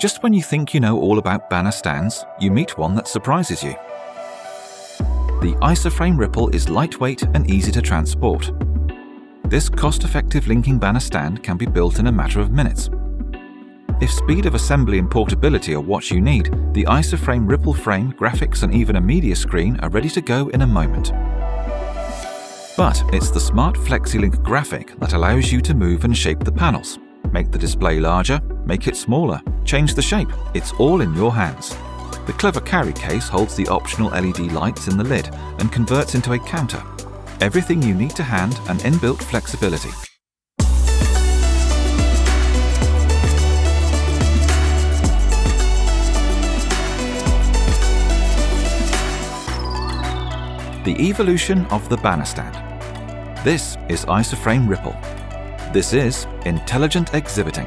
Just when you think you know all about banner stands, you meet one that surprises you. The ISOframe Ripple is lightweight and easy to transport. This cost-effective linking banner stand can be built in a matter of minutes. If speed of assembly and portability are what you need, the ISOframe Ripple frame, graphics and even a media screen are ready to go in a moment. But it's the smart FlexiLink graphic that allows you to move and shape the panels, make the display larger, make it smaller, change the shape. It's all in your hands. The clever carry case holds the optional LED lights in the lid and converts into a counter. Everything you need to hand and inbuilt flexibility. The evolution of the banner stand. This is ISOframe Ripple. This is intelligent exhibiting.